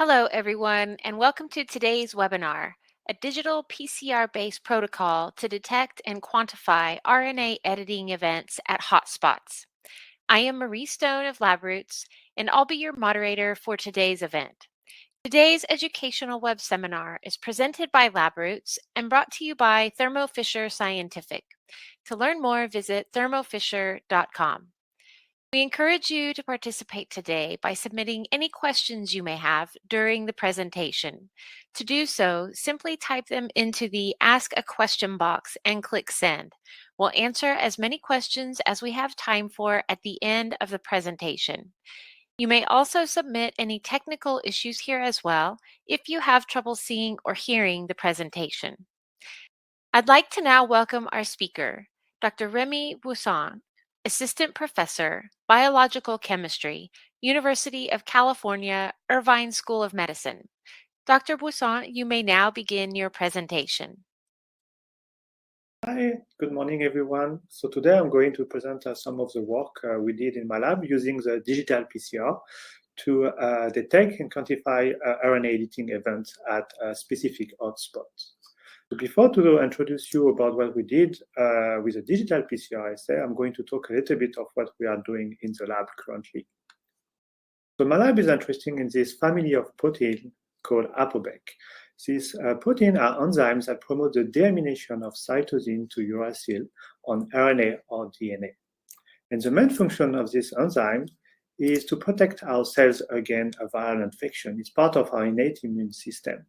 Hello, everyone, and welcome to today's webinar, a digital PCR-based protocol to detect and quantify RNA editing events at hotspots. I am Marie Stone of LabRoots, and I'll be your moderator for today's event. Today's educational web seminar is presented by LabRoots and brought to you by Thermo Fisher Scientific. To learn more, visit thermofisher.com. We encourage you to participate today by submitting any questions you may have during the presentation. To do so, simply type them into the Ask a Question box and click Send. We'll answer as many questions as we have time for at the end of the presentation. You may also submit any technical issues here as well if you have trouble seeing or hearing the presentation. I'd like to now welcome our speaker, Dr. Rémi Buisson, Assistant Professor, Biological Chemistry, University of California Irvine School of Medicine. Dr. Buisson, you may now begin your presentation. Hi, good morning, everyone. So today I'm going to present some of the work we did in my lab using the digital PCR to detect and quantify RNA editing events at specific hotspots. So before to introduce you about what we did with the digital PCR assay, I'm going to talk a little bit of what we are doing in the lab currently. So my lab is interested in this family of protein called ApoBec. These proteins are enzymes that promote the deamination of cytosine to uracil on RNA or DNA. And the main function of this enzyme is to protect our cells against a viral infection. It's part of our innate immune system.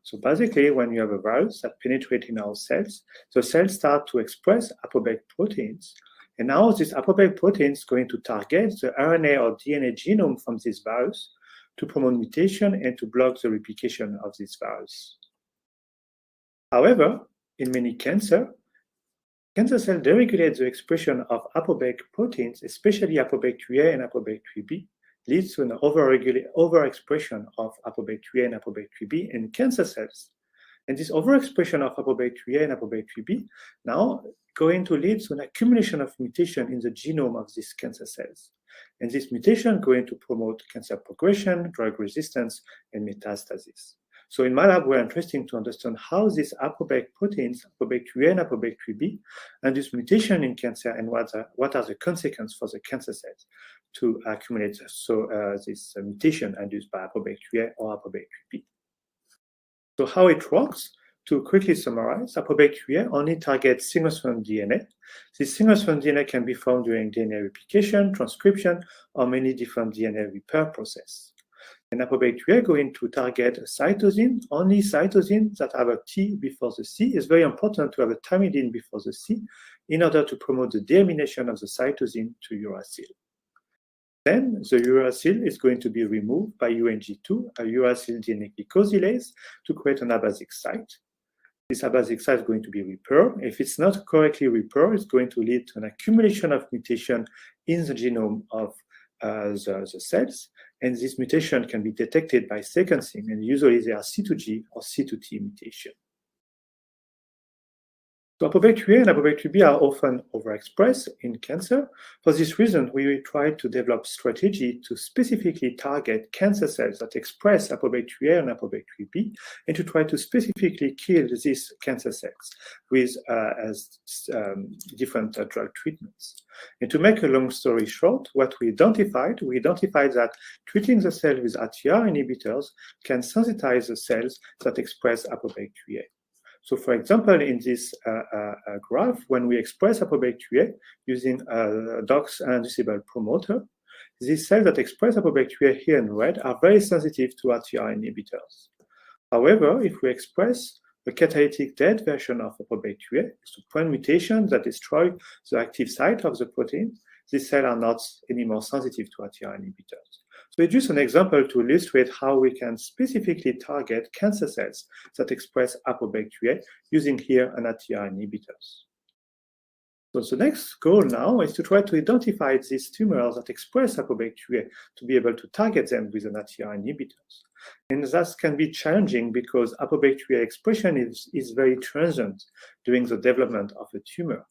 So basically, when you have a virus that penetrates in our cells, the cells start to express ApoBec proteins. And now this ApoBec protein is going to target the RNA or DNA genome from this virus to promote mutation and to block the replication of this virus. However, in many cancer cells deregulate the expression of ApoBec proteins, especially ApoBec3A and ApoBec3B, leads to an overexpression of ApoBec3A and ApoBec3B in cancer cells. And this overexpression of ApoBec3A and ApoBec3B now going to lead to an accumulation of mutation in the genome of these cancer cells. And this mutation going to promote cancer progression, drug resistance, and metastasis. So in my lab, we're interested to understand how these ApoBec proteins, ApoBec3A and ApoBec3B, induce mutation in cancer and what are the consequences for the cancer cells to accumulate this mutation induced by ApoBec3A or ApoBec3B. So how it works, to quickly summarize, ApoBec3A only targets single-strand DNA. This single-strand DNA can be formed during DNA replication, transcription, or many different DNA repair processes. And ApoBec3A going to target a cytosine, only cytosine that have a T before the C. It's very important to have a thymidine before the C in order to promote the deamination of the cytosine to uracil. Then the uracil is going to be removed by UNG2, a uracil DNA glycosylase, to create an abasic site. This abasic site is going to be repaired. If it's not correctly repaired, it's going to lead to an accumulation of mutation in the genome of the cells. And this mutation can be detected by sequencing, and usually they are C2G or C2T mutation. So ApoBec3A and ApoBec3B are often overexpressed in cancer. For this reason, we try to develop strategy to specifically target cancer cells that express ApoBec3A and ApoBec3B, and to try to specifically kill these cancer cells with different drug treatments. And to make a long story short, what we identified that treating the cell with ATR inhibitors can sensitize the cells that express ApoBec3A. So for example, in this graph, when we express ApoBec3A using a DOX-inducible promoter, these cells that express ApoBec3A here in red are very sensitive to ATR inhibitors. However, if we express the catalytic dead version of ApoBec3A, so point mutation that destroy the active site of the protein, these cells are not anymore sensitive to ATR inhibitors. So it's just an example to illustrate how we can specifically target cancer cells that express ApoBec3A using here an ATR inhibitors. So the next goal now is to try to identify these tumors that express ApoBec3A to be able to target them with an ATR inhibitors. And that can be challenging because ApoBec3A expression is very transient during the development of a tumor.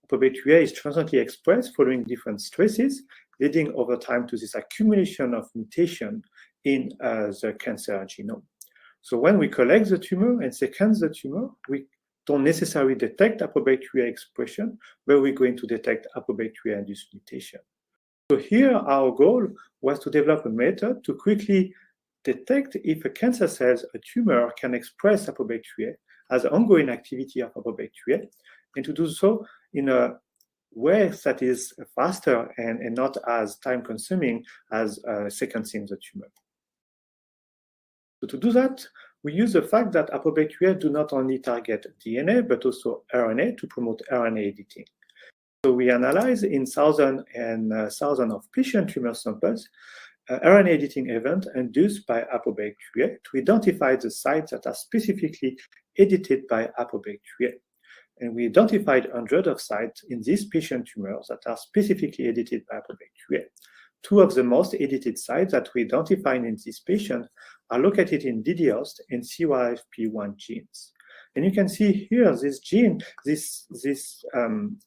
ApoBec3A is transiently expressed following different stresses, leading over time to this accumulation of mutation in the cancer genome. So when we collect the tumor and sequence the tumor, we don't necessarily detect ApoB3A expression, but we're going to detect ApoB3A-induced mutation. So here our goal was to develop a method to quickly detect if a cancer cell, a tumor, can express ApoB3A as ongoing activity of ApoB3A, and to do so in a way that is faster and not as time-consuming as sequencing the tumor. So to do that, we use the fact that ApoB3A do not only target DNA, but also RNA to promote RNA editing. So we analyze in thousands and thousands of patient tumor samples RNA editing event induced by ApoB3A to identify the sites that are specifically edited by ApoB3A. And we identified hundreds of sites in these patient tumors that are specifically edited by ApoB3A. Two of the most edited sites that we identified in this patient are located in DDost and CYFP1 genes. And you can see here this gene, this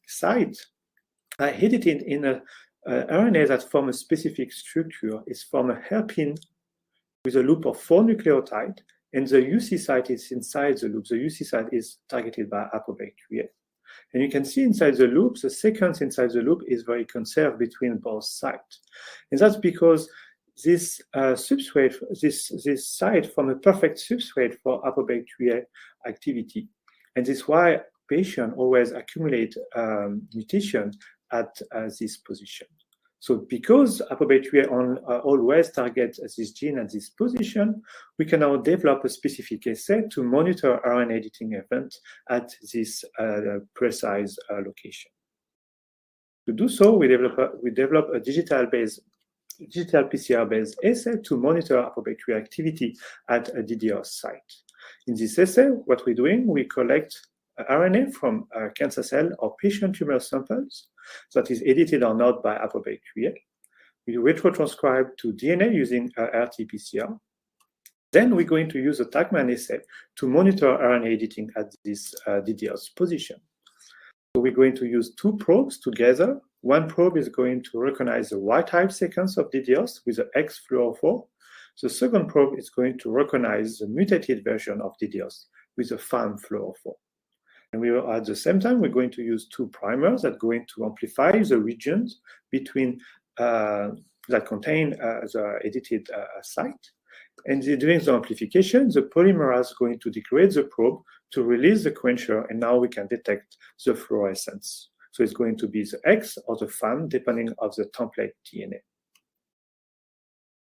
site are edited in a RNA that form a specific structure. Is from a hairpin with a loop of 4 nucleotides, and the UC site is inside the loop. The UC site is targeted by ApoB3A. And you can see inside the loop, the sequence inside the loop is very conserved between both sites. And that's because this substrate, this site form a perfect substrate for ApoB3A activity. And this is why patients always accumulate mutation at this position. So because ApoB3A always targets this gene at this position, we can now develop a specific assay to monitor RNA editing event at this precise location. To do so, we develop a digital PCR-based assay to monitor ApoB3A activity at a DDoS site. In this assay, what we're doing, we collect RNA from cancer cell or patient tumor samples that is edited or not by ApoB3A. We retrotranscribe to DNA using RT-PCR. Then we're going to use a TACMAN assay to monitor RNA editing at this DDoS position. So we're going to use 2 probes together. One probe is going to recognize the wild-type sequence of DDoS with the X fluorophore. The second probe is going to recognize the mutated version of DDoS with the FAM fluorophore. And we will, at the same time, we're going to use 2 primers that are going to amplify the regions between that contain the edited site. And during the amplification, the polymerase is going to degrade the probe to release the quencher, and now we can detect the fluorescence. So it's going to be the X or the FAM, depending on the template DNA.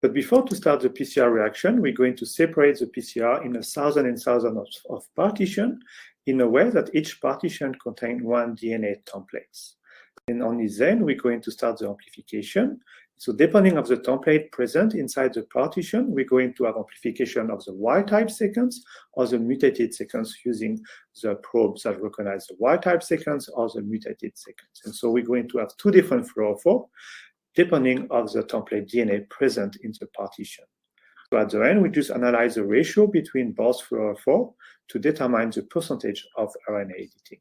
But before to start the PCR reaction, we're going to separate the PCR in thousands and thousands of partitions in a way that each partition contains 1 DNA template. And only then we're going to start the amplification. So depending on the template present inside the partition, we're going to have amplification of the wild-type sequence or the mutated sequence using the probes that recognize the wild-type sequence or the mutated sequence. And so we're going to have 2 different fluorophores depending on the template DNA present in the partition. So at the end, we just analyze the ratio between both fluorophores to determine the percentage of RNA editing.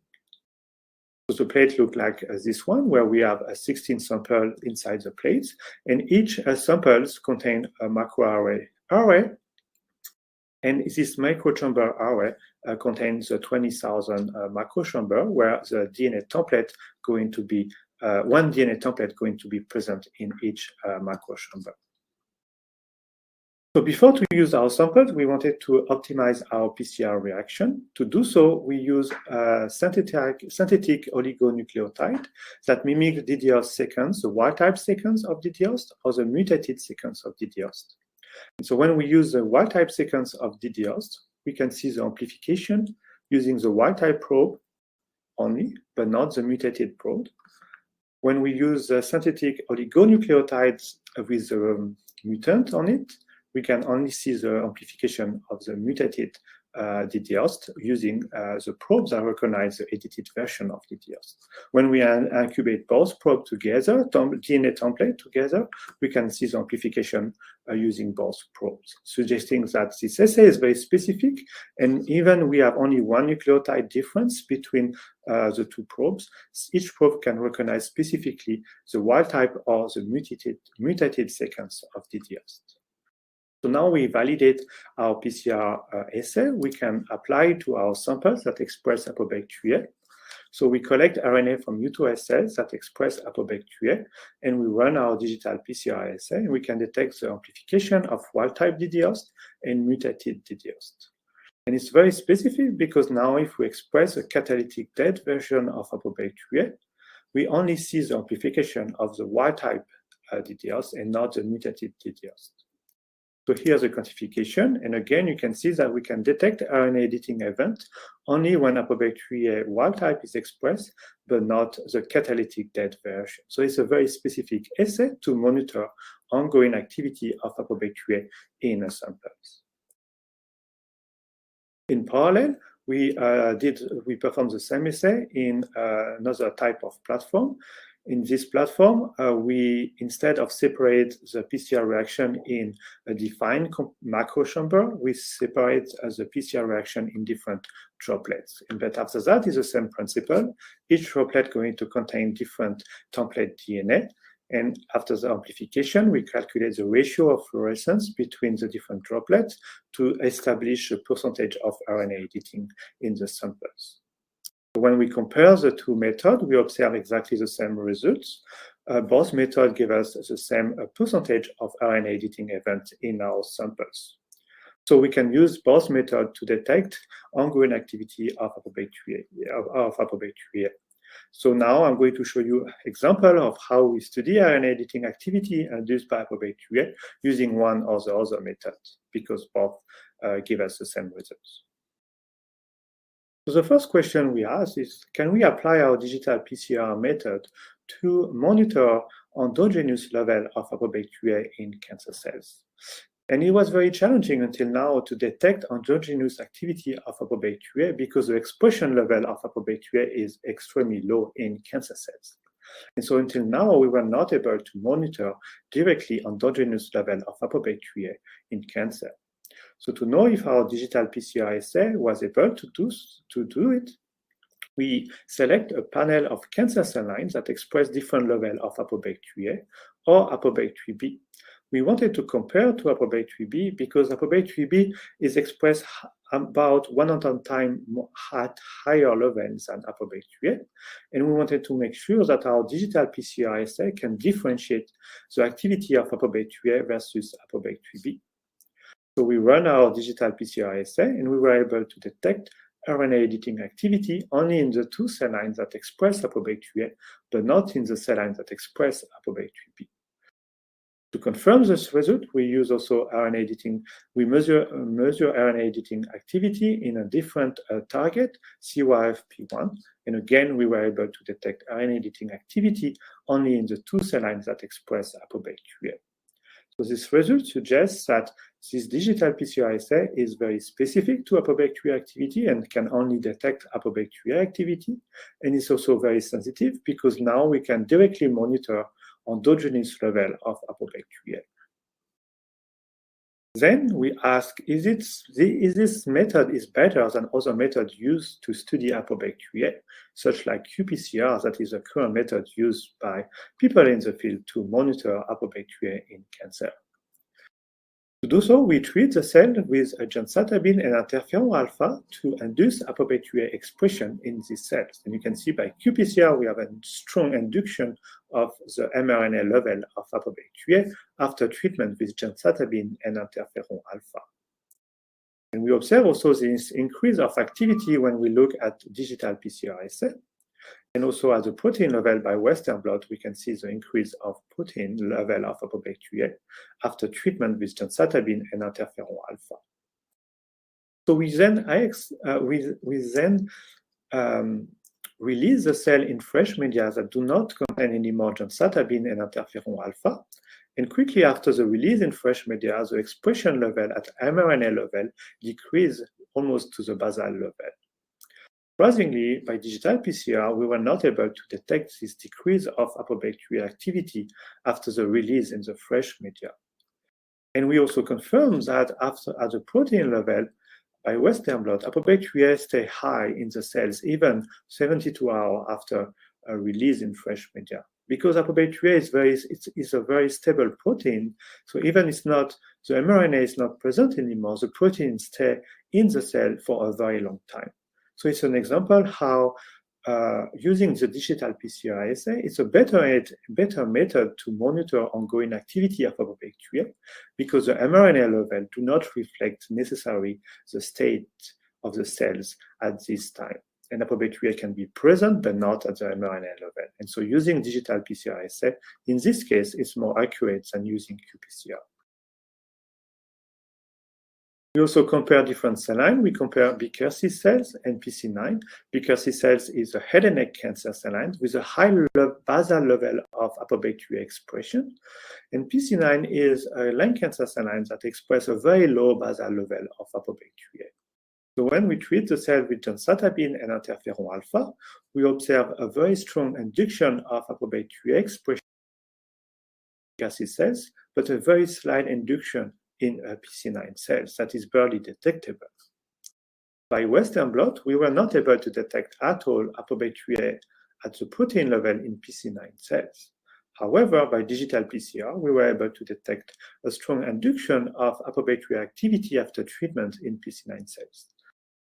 So the plate looks like this one, where we have 16 samples inside the plates, and each samples contain a microarray array, and this microchamber array contains 20,000 microchamber, where the DNA template going to be 1 DNA template going to be present in each microchamber. So before to use our samples, we wanted to optimize our PCR reaction. To do so, we use a synthetic oligonucleotide that mimic DDoS sequence, the wild-type sequence of DDoS, or the mutated sequence of DDoS. And so when we use the wild-type sequence of DDoS, we can see the amplification using the wild-type probe only, but not the mutated probe. When we use the synthetic oligonucleotides with the mutant on it, we can only see the amplification of the mutated DDoS using the probes that recognize the edited version of DDoS. When we incubate both probes together, DNA template together, we can see the amplification using both probes, suggesting that this assay is very specific. And even we have only 1 nucleotide difference between the 2 probes, each probe can recognize specifically the wild type or the mutated sequence of DDoS. So now we validate our PCR assay. We can apply to our samples that express ApoB3A. So we collect RNA from U2 cells that express ApoB3A, and we run our digital PCR assay, and we can detect the amplification of wild-type DDost and mutated DDost. And it's very specific because now if we express a catalytic dead version of ApoB3A, we only see the amplification of the wild-type DDost and not the mutated DDost. So here's the quantification, and again, you can see that we can detect RNA editing event only when ApoB3A wild type is expressed, but not the catalytic dead version. So it's a very specific assay to monitor ongoing activity of ApoB3A in samples. In parallel, we performed the same assay in another type of platform. In this platform, we, instead of separate the PCR reaction in a defined macro chamber, we separate the PCR reaction in different droplets. But after that is the same principle. Each droplet going to contain different template DNA. And after the amplification, we calculate the ratio of fluorescence between the different droplets to establish a percentage of RNA editing in the samples. When we compare the two methods, we observe exactly the same results. Both methods give us the same percentage of RNA editing events in our samples. So we can use both methods to detect ongoing activity of ApoB3A. So now I'm going to show you an example of how we study RNA editing activity induced by ApoB3A using one or the other method, because both give us the same results. So the first question we ask is, can we apply our digital PCR method to monitor endogenous level of ApoB3A in cancer cells? And it was very challenging until now to detect endogenous activity of ApoB3A because the expression level of ApoB3A is extremely low in cancer cells. And so until now, we were not able to monitor directly endogenous level of ApoB3A in cancer. So to know if our digital PCR assay was able to do it, we select a panel of cancer cell lines that express different levels of ApoB3A or ApoB3B. We wanted to compare to ApoB3B because ApoB3B is expressed about 100 times at higher levels than ApoB3A, and we wanted to make sure that our digital PCR assay can differentiate the activity of ApoB3A versus ApoB3B. So we run our digital PCR assay, and we were able to detect RNA editing activity only in the two cell lines that express ApoB3A, but not in the cell lines that express ApoB3B. To confirm this result, we use also RNA editing. We measure RNA editing activity in a different target, CYFP1, and again, we were able to detect RNA editing activity only in the two cell lines that express ApoB3A. So this result suggests that this digital PCR assay is very specific to ApoB3A activity and can only detect ApoB3A activity. And it's also very sensitive because now we can directly monitor endogenous level of ApoB3A. Then we ask, is this method is better than other methods used to study ApoB3A, such like qPCR, that is a current method used by people in the field to monitor ApoB3A in cancer. To do so, we treat the cell with a gemcitabine and interferon alpha to induce ApoB3A expression in these cells. And you can see by qPCR, we have a strong induction of the mRNA level of ApoB3A after treatment with gemcitabine and interferon alpha. And we observe also this increase of activity when we look at digital PCR assay. And also at the protein level by Western blot, we can see the increase of protein level of ApoB3A after treatment with gemcitabine and interferon alpha. So we then release the cell in fresh media that do not contain any more gemcitabine and interferon alpha. And quickly after the release in fresh media, the expression level at mRNA level decreased almost to the basal level. Surprisingly, by digital PCR, we were not able to detect this decrease of ApoB3A activity after the release in the fresh media. And we also confirmed that at the protein level, by Western blot, ApoB3A stay high in the cells even 72 hours after a release in fresh media. because ApoB3A is a very stable protein. So even it's not, the mRNA is not present anymore, the protein stay in the cell for a very long time. So it's an example how using the digital PCR assay is a better method to monitor ongoing activity of ApoB3A, because the mRNA level do not reflect necessarily the state of the cells at this time. And ApoB3A can be present, but not at the mRNA level. And so using digital PCR assay, in this case, is more accurate than using qPCR. We also compare different cell lines. We compare BCRC cells and PC9. BCRC cells is a head and neck cancer cell line with a high basal level of ApoB3A expression. And PC9 is a lung cancer cell line that express a very low basal level of ApoB3A. So when we treat the cell with gemcitabine and interferon alpha, we observe a very strong induction of ApoB3A expression in BCRC cells, but a very slight induction in PC9 cells that is barely detectable. By Western blot, we were not able to detect at all ApoB3A at the protein level in PC9 cells. However, by digital PCR, we were able to detect a strong induction of ApoB3A activity after treatment in PC9 cells.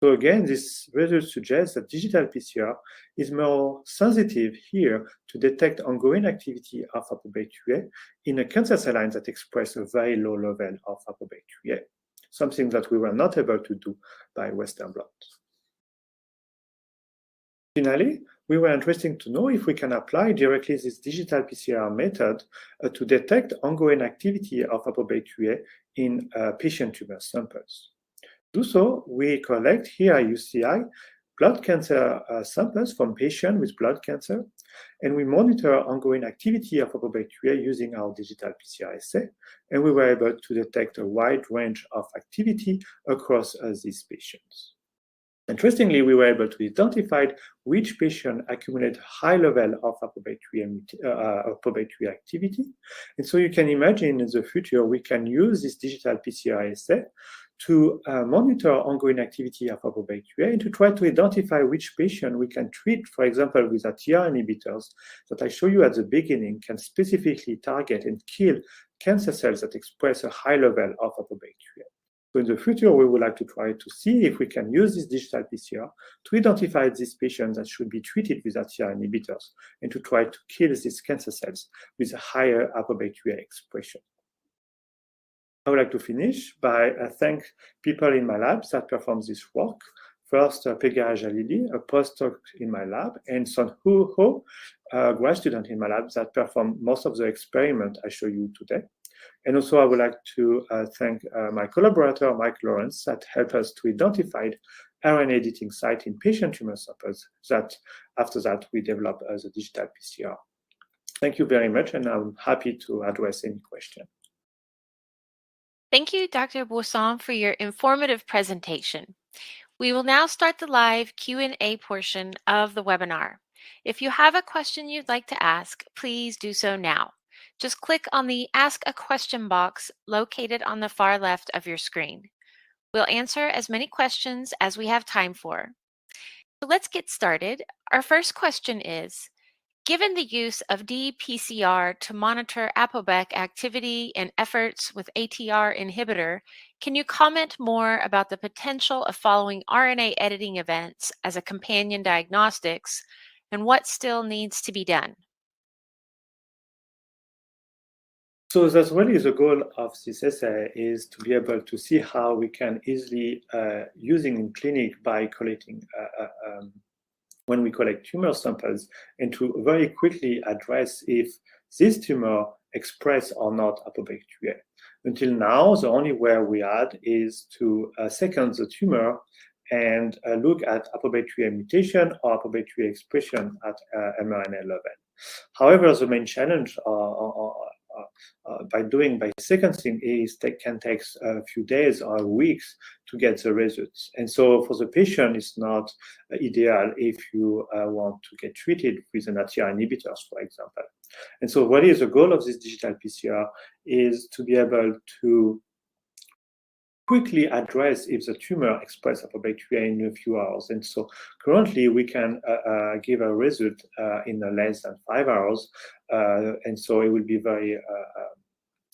So again, this result suggests that digital PCR is more sensitive here to detect ongoing activity of ApoB3A in a cancer cell line that express a very low level of ApoB3A, something that we were not able to do by Western blot. Finally, we were interested to know if we can apply directly this digital PCR method to detect ongoing activity of ApoB3A in patient tumor samples. Do so, we collect here at UCI blood cancer samples from patients with blood cancer, and we monitor ongoing activity of ApoB3A using our digital PCR assay, and we were able to detect a wide range of activity across these patients. Interestingly, we were able to identify which patient accumulate high level of ApoB3A activity. And so you can imagine in the future, we can use this digital PCR assay to monitor ongoing activity of ApoB3A and to try to identify which patient we can treat, for example, with TR inhibitors that I show you at the beginning can specifically target and kill cancer cells that express a high level of ApoB3A. So in the future, we would like to try to see if we can use this digital PCR to identify these patients that should be treated with TR inhibitors and to try to kill these cancer cells with a higher ApoB3A expression. I would like to finish by thank people in my lab that perform this work. First, Pegah Jalili, a postdoc in my lab, and Son Hu Ho, a grad student in my lab that performed most of the experiment I show you today. And also I would like to thank my collaborator, Mike Lawrence, that helped us to identify RNA editing site in patient tumor samples that after that we developed as a digital PCR. Thank you very much, and I'm happy to address any question. Thank you, Dr. Buisson, for your informative presentation. We will now start the live Q&A portion of the webinar. If you have a question you'd like to ask, please do so now. Just click on the Ask a Question box located on the far left of your screen. We'll answer as many questions as we have time for. So let's get started. Our first question is, given the use of dPCR to monitor ApoB activity and efforts with ATR inhibitor, can you comment more about the potential of following RNA editing events as a companion diagnostics and what still needs to be done? So that's really the goal of this essay, is to be able to see how we can easily, using in clinic by collecting when we collect tumor samples, and to very quickly address if this tumor express or not ApoB3A. Until now, the only way we had is to sequence the tumor and look at ApoB3A mutation or ApoB3A expression at mRNA level. However, the main challenge by sequencing is can take a few days or weeks to get the results. And so for the patient, it's not ideal if you want to get treated with an ATR inhibitors, for example. And so what is the goal of this digital PCR is to be able to quickly address if the tumor expresses apobacteria in a few hours. And so currently we can give a result in less than 5 hours. And so it will be very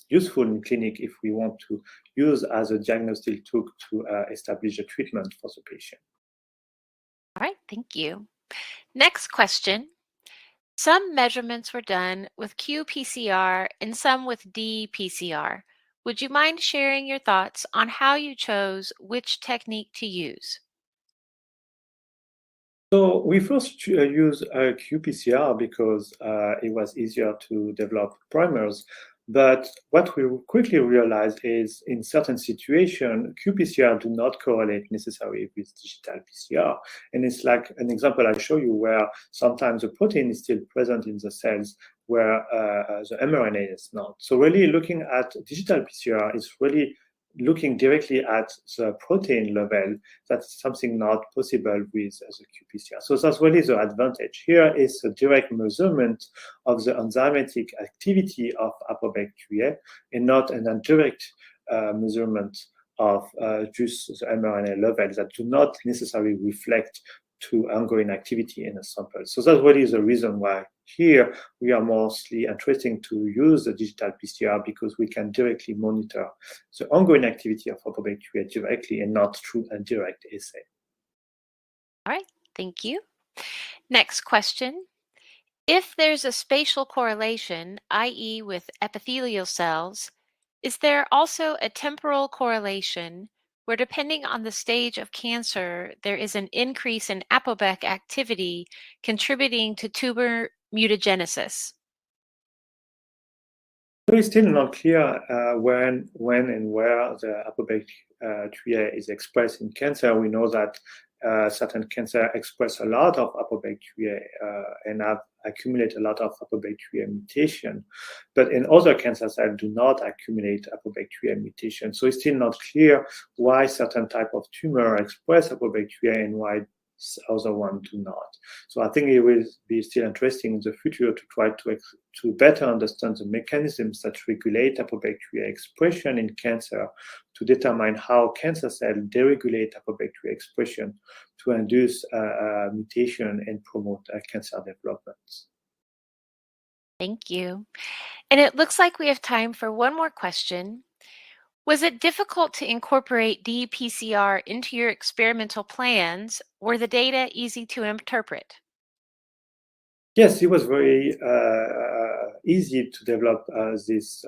useful in clinic if we want to use as a diagnostic tool to establish a treatment for the patient. All right, thank you. Next question. Some measurements were done with qPCR and some with dPCR. Would you mind sharing your thoughts on how you chose which technique to use? So we first used qPCR because it was easier to develop primers. But what we quickly realized is in certain situations, qPCR do not correlate necessarily with digital PCR. And it's like an example I show you where sometimes the protein is still present in the cells where the mRNA is not. So really looking at digital PCR is really looking directly at the protein level. That's something not possible with the qPCR. So that's really the advantage. Here is a direct measurement of the enzymatic activity of apobacteria and not an indirect measurement of just the mRNA levels that do not necessarily reflect to ongoing activity in a sample. So that's really the reason why here we are mostly interested to use the digital PCR because we can directly monitor the ongoing activity of apobacteria directly and not through a direct assay. All right, thank you. Next question. If there's a spatial correlation, i.e. with epithelial cells, is there also a temporal correlation where, depending on the stage of cancer, there is an increase in apobec activity contributing to tumor mutagenesis? So it's still not clear when and where the apobacteria is expressed in cancer. We know that certain cancer express a lot of apobacteria and have accumulate a lot of apobacteria mutation, but in other cancer cells do not accumulate apobacteria mutation. So it's still not clear why certain type of tumor express apobacteria and why other ones do not. So I think it will be still interesting in the future to try to better understand the mechanisms that regulate apobacteria expression in cancer to determine how cancer cells deregulate apobacteria expression to induce mutation and promote cancer development. Thank you. And it looks like we have time for one more question. Was it difficult to incorporate dPCR into your experimental plans? Were the data easy to interpret? Yes, it was very easy to develop this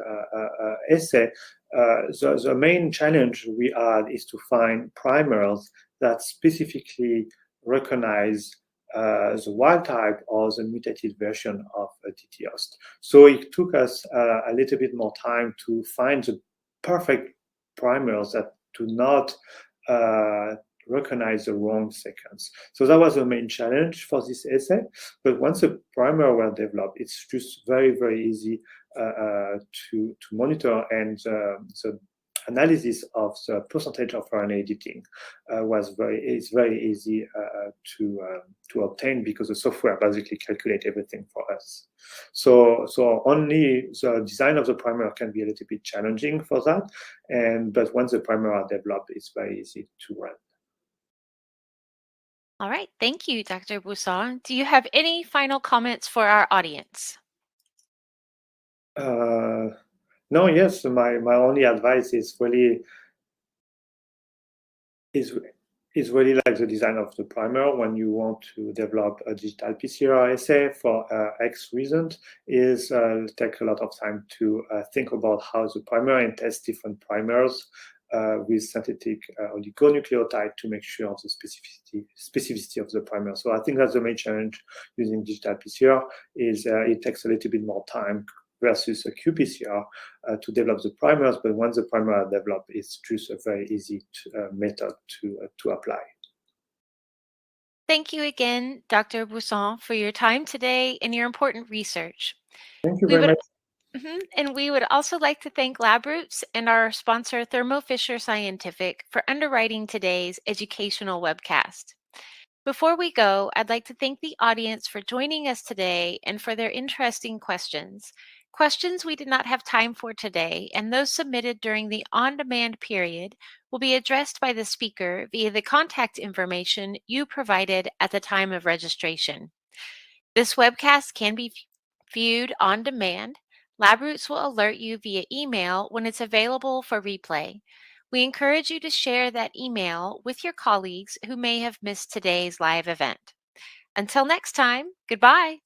assay. The main challenge we had is to find primers that specifically recognize the wild type or the mutated version of a DT-host. So it took us a little bit more time to find the perfect primers that do not recognize the wrong sequence. So that was the main challenge for this assay. But once the primer were developed, it's just very, very easy to monitor, and the analysis of the percentage of RNA editing is very easy to obtain because the software basically calculates everything for us. So only the design of the primer can be a little bit challenging for that, but once the primer are developed, it's very easy to run. All right. Thank you, Dr. Buisson. Do you have any final comments for our audience? No, yes, my only advice is really like the design of the primer when you want to develop a digital PCR assay for X reasons is take a lot of time to think about how the primer and test different primers with synthetic oligonucleotide to make sure of the specificity of the primer. So I think that's the main challenge using digital PCR is it takes a little bit more time versus a qPCR to develop the primers, but once the primer are developed, it's just a very easy method to apply. Thank you again, Dr. Buisson, for your time today and your important research. Thank you We very would much. And we would also like to thank LabRoots and our sponsor, Thermo Fisher Scientific, for underwriting today's educational webcast. Before we go, I'd like to thank the audience for joining us today and for their interesting questions. Questions we did not have time for today and those submitted during the on-demand period will be addressed by the speaker via the contact information you provided at the time of registration. This webcast can be viewed on demand. LabRoots will alert you via email when it's available for replay. We encourage you to share that email with your colleagues who may have missed today's live event. Until next time, goodbye.